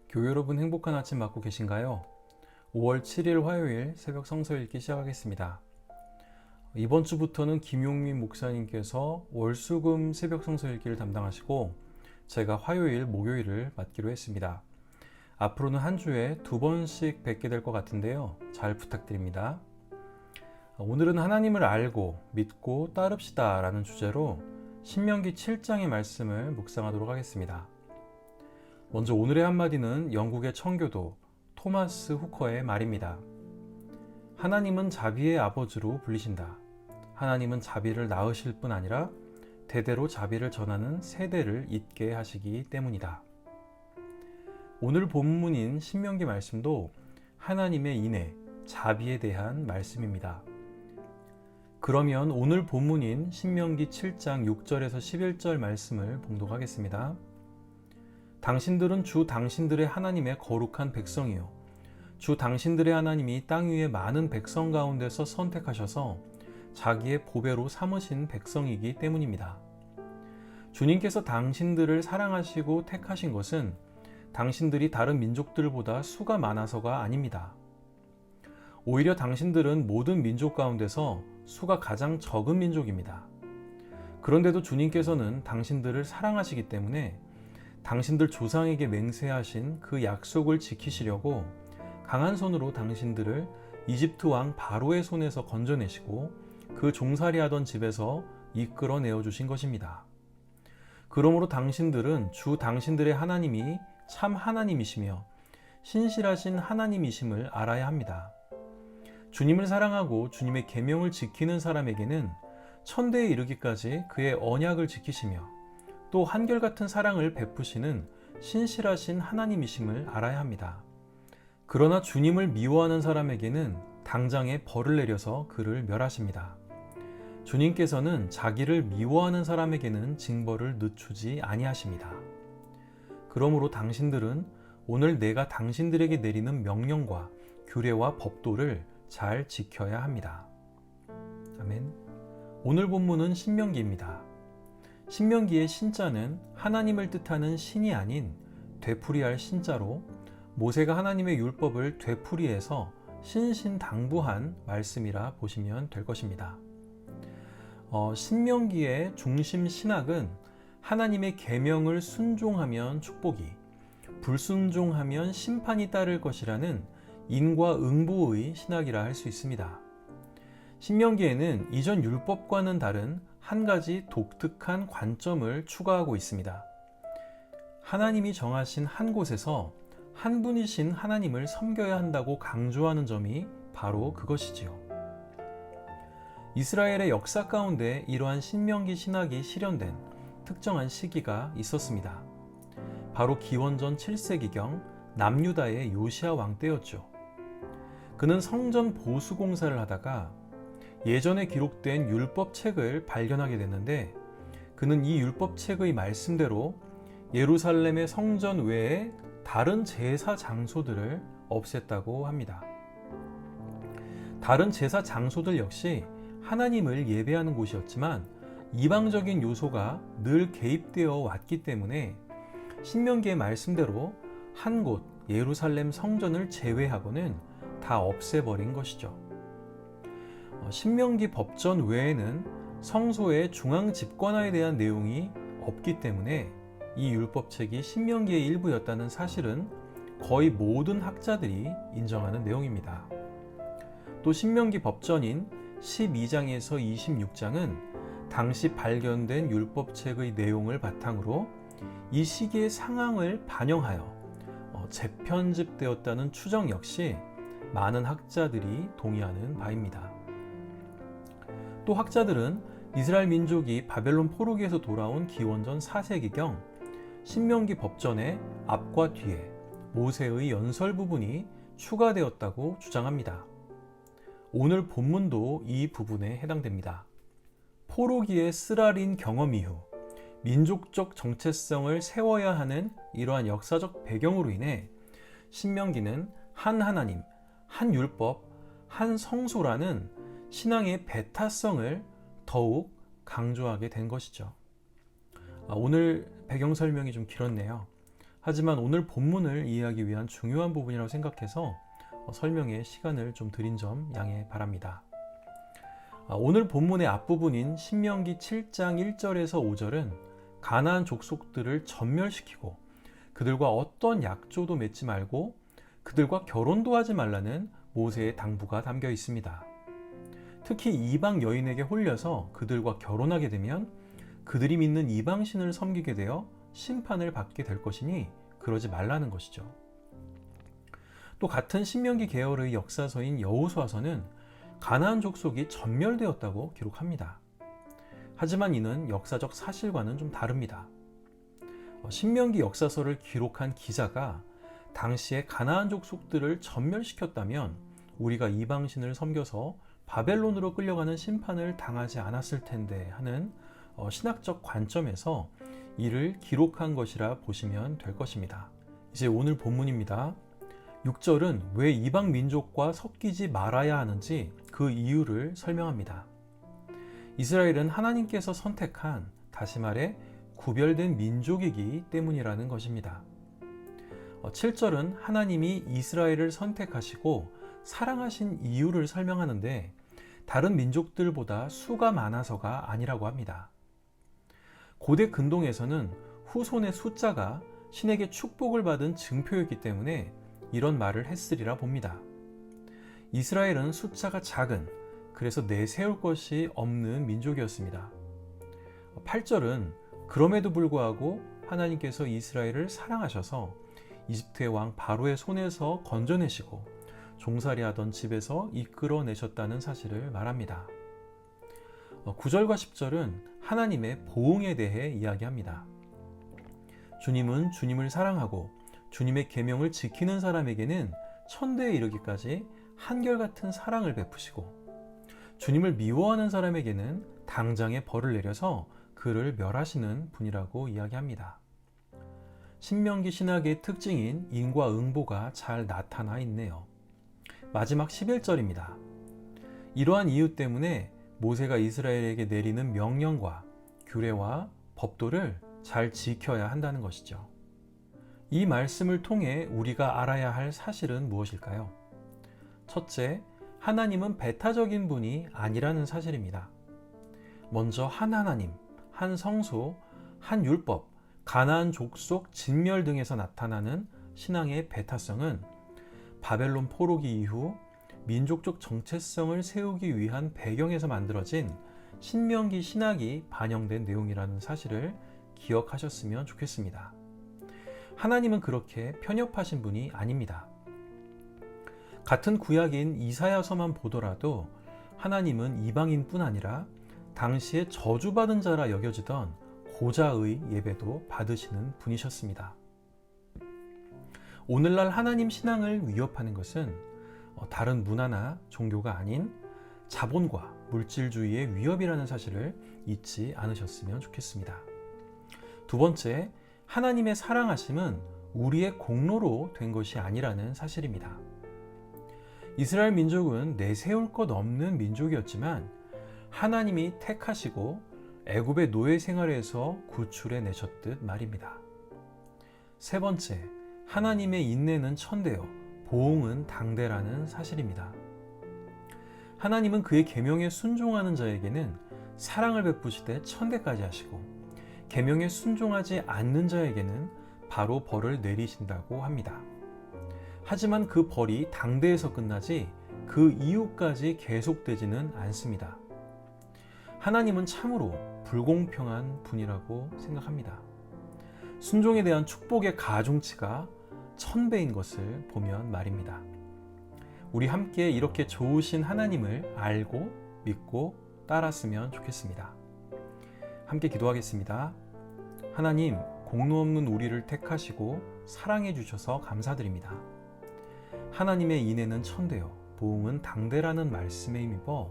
교회 여러분 행복한 아침 맞고 계신가요? 5월 7일 화요일 새벽 성서 읽기 시작하겠습니다. 이번 주부터는 김용민 목사님께서 월수금 새벽 성서 읽기를 담당하시고 제가 화요일, 목요일을 맡기로 했습니다. 앞으로는 한 주에 2번씩 뵙게 될 것 같은데요. 잘 부탁드립니다. 오늘은 하나님을 알고 믿고 따릅시다 라는 주제로 신명기 7장의 말씀을 묵상하도록 하겠습니다. 먼저 오늘의 한마디는 영국의 청교도 토마스 후커의 말입니다. 하나님은 자비의 아버지로 불리신다. 하나님은 자비를 낳으실 뿐 아니라 대대로 자비를 전하는 세대를 잇게 하시기 때문이다. 오늘 본문인 신명기 말씀도 하나님의 인애, 자비에 대한 말씀입니다. 그러면 오늘 본문인 신명기 7장 6절에서 11절 말씀을 봉독하겠습니다. 당신들은 주 당신들의 하나님의 거룩한 백성이요 주 당신들의 하나님이 땅 위에 많은 백성 가운데서 선택하셔서 자기의 보배로 삼으신 백성이기 때문입니다. 주님께서 당신들을 사랑하시고 택하신 것은 당신들이 다른 민족들보다 수가 많아서가 아닙니다. 오히려 당신들은 모든 민족 가운데서 수가 가장 적은 민족입니다. 그런데도 주님께서는 당신들을 사랑하시기 때문에 당신들 조상에게 맹세하신 그 약속을 지키시려고 강한 손으로 당신들을 이집트 왕 바로의 손에서 건져내시고 그 종살이하던 집에서 이끌어내어 주신 것입니다. 그러므로 당신들은 주 당신들의 하나님이 참 하나님이시며 신실하신 하나님이심을 알아야 합니다. 주님을 사랑하고 주님의 계명을 지키는 사람에게는 천대에 이르기까지 그의 언약을 지키시며 또 한결같은 사랑을 베푸시는 신실하신 하나님이심을 알아야 합니다. 그러나 주님을 미워하는 사람에게는 당장에 벌을 내려서 그를 멸하십니다. 주님께서는 자기를 미워하는 사람에게는 징벌을 늦추지 아니하십니다. 그러므로 당신들은 오늘 내가 당신들에게 내리는 명령과 규례와 법도를 잘 지켜야 합니다. 아멘. 오늘 본문은 신명기입니다. 신명기의 신자는 하나님을 뜻하는 신이 아닌 되풀이할 신자로 모세가 하나님의 율법을 되풀이해서 신신당부한 말씀이라 보시면 될 것입니다. 신명기의 중심 신학은 하나님의 계명을 순종하면 축복이, 불순종하면 심판이 따를 것이라는 인과응보의 신학이라 할 수 있습니다. 신명기에는 이전 율법과는 다른 한 가지 독특한 관점을 추가하고 있습니다. 하나님이 정하신 한 곳에서 한 분이신 하나님을 섬겨야 한다고 강조하는 점이 바로 그것이지요. 이스라엘의 역사 가운데 이러한 신명기 신학이 실현된 특정한 시기가 있었습니다. 바로 기원전 7세기경 남유다의 요시야 왕 때였죠. 그는 성전 보수 공사를 하다가 예전에 기록된 율법책을 발견하게 됐는데 그는 이 율법책의 말씀대로 예루살렘의 성전 외에 다른 제사 장소들을 없앴다고 합니다. 다른 제사 장소들 역시 하나님을 예배하는 곳이었지만 이방적인 요소가 늘 개입되어 왔기 때문에 신명기의 말씀대로 한 곳 예루살렘 성전을 제외하고는 다 없애버린 것이죠. 신명기 법전 외에는 성소의 중앙 집권화에 대한 내용이 없기 때문에 이 율법책이 신명기의 일부였다는 사실은 거의 모든 학자들이 인정하는 내용입니다. 또 신명기 법전인 12장에서 26장은 당시 발견된 율법책의 내용을 바탕으로 이 시기의 상황을 반영하여 재편집되었다는 추정 역시 많은 학자들이 동의하는 바입니다. 또 학자들은 이스라엘 민족이 바벨론 포로기에서 돌아온 기원전 4세기경 신명기 법전의 앞과 뒤에 모세의 연설 부분이 추가되었다고 주장합니다. 오늘 본문도 이 부분에 해당됩니다. 포로기의 쓰라린 경험 이후 민족적 정체성을 세워야 하는 이러한 역사적 배경으로 인해 신명기는 한 하나님, 한 율법, 한 성소라는 신앙의 배타성을 더욱 강조하게 된 것이죠. 오늘 배경 설명이 좀 길었네요. 하지만 오늘 본문을 이해하기 위한 중요한 부분이라고 생각해서 설명에 시간을 좀 드린 점 양해 바랍니다. 오늘 본문의 앞부분인 신명기 7장 1절에서 5절은 가나안 족속들을 전멸시키고 그들과 어떤 약조도 맺지 말고 그들과 결혼도 하지 말라는 모세의 당부가 담겨 있습니다. 특히 이방 여인에게 홀려서 그들과 결혼하게 되면 그들이 믿는 이방신을 섬기게 되어 심판을 받게 될 것이니 그러지 말라는 것이죠. 또 같은 신명기 계열의 역사서인 여호수아서는 가나안 족속이 전멸되었다고 기록합니다. 하지만 이는 역사적 사실과는 좀 다릅니다. 신명기 역사서를 기록한 기자가 당시에 가나안 족속들을 전멸시켰다면 우리가 이방신을 섬겨서 바벨론으로 끌려가는 심판을 당하지 않았을 텐데 하는 신학적 관점에서 이를 기록한 것이라 보시면 될 것입니다. 이제 오늘 본문입니다. 6절은 왜 이방 민족과 섞이지 말아야 하는지 그 이유를 설명합니다. 이스라엘은 하나님께서 선택한, 다시 말해 구별된 민족이기 때문이라는 것입니다. 7절은 하나님이 이스라엘을 선택하시고 사랑하신 이유를 설명하는데 다른 민족들보다 수가 많아서가 아니라고 합니다. 고대 근동에서는 후손의 숫자가 신에게 축복을 받은 증표였기 때문에 이런 말을 했으리라 봅니다. 이스라엘은 숫자가 작은, 그래서 내세울 것이 없는 민족이었습니다. 8절은 그럼에도 불구하고 하나님께서 이스라엘을 사랑하셔서 이집트의 왕 바로의 손에서 건져내시고 종살이하던 집에서 이끌어내셨다는 사실을 말합니다. 9절과 10절은 하나님의 보응에 대해 이야기합니다. 주님은 주님을 사랑하고 주님의 계명을 지키는 사람에게는 천대에 이르기까지 한결같은 사랑을 베푸시고 주님을 미워하는 사람에게는 당장의 벌을 내려서 그를 멸하시는 분이라고 이야기합니다. 신명기 신학의 특징인 인과 응보가 잘 나타나 있네요. 마지막 11절입니다. 이러한 이유 때문에 모세가 이스라엘에게 내리는 명령과 규례와 법도를 잘 지켜야 한다는 것이죠. 이 말씀을 통해 우리가 알아야 할 사실은 무엇일까요? 첫째, 하나님은 배타적인 분이 아니라는 사실입니다. 먼저 한 하나님, 한 성소, 한 율법, 가나안 족속 진멸 등에서 나타나는 신앙의 배타성은 바벨론 포로기 이후 민족적 정체성을 세우기 위한 배경에서 만들어진 신명기 신학이 반영된 내용이라는 사실을 기억하셨으면 좋겠습니다. 하나님은 그렇게 편협하신 분이 아닙니다. 같은 구약인 이사야서만 보더라도 하나님은 이방인뿐 아니라 당시에 저주받은 자라 여겨지던 고자의 예배도 받으시는 분이셨습니다. 오늘날 하나님 신앙을 위협하는 것은 다른 문화나 종교가 아닌 자본과 물질주의의 위협이라는 사실을 잊지 않으셨으면 좋겠습니다. 두 번째, 하나님의 사랑하심은 우리의 공로로 된 것이 아니라는 사실입니다. 이스라엘 민족은 내세울 것 없는 민족이었지만 하나님이 택하시고 애굽의 노예 생활에서 구출해 내셨듯 말입니다. 세 번째, 하나님의 인내는 천대요, 보응은 당대라는 사실입니다. 하나님은 그의 계명에 순종하는 자에게는 사랑을 베푸시되 천대까지 하시고 계명에 순종하지 않는 자에게는 바로 벌을 내리신다고 합니다. 하지만 그 벌이 당대에서 끝나지 그 이후까지 계속되지는 않습니다. 하나님은 참으로 불공평한 분이라고 생각합니다. 순종에 대한 축복의 가중치가 1000배인 것을 보면 말입니다. 우리 함께 이렇게 좋으신 하나님을 알고 믿고 따랐으면 좋겠습니다. 함께 기도하겠습니다. 하나님, 공로 없는 우리를 택하시고 사랑해 주셔서 감사드립니다. 하나님의 인애는 천대요, 보응은 당대라는 말씀에 힘입어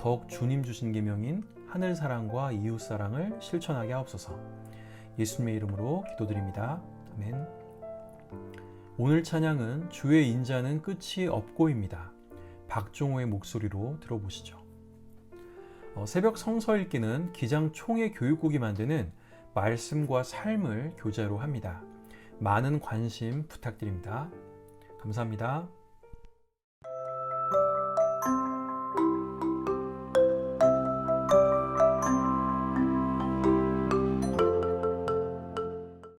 더욱 주님 주신 계명인 하늘 사랑과 이웃 사랑을 실천하게 하옵소서. 예수님의 이름으로 기도드립니다. 아멘. 오늘 찬양은 주의 인자는 끝이 없고입니다. 박종호의 목소리로 들어보시죠. 새벽 성서 읽기는 기장 총회 교육국이 만드는 말씀과 삶을 교재로 합니다. 많은 관심 부탁드립니다. 감사합니다.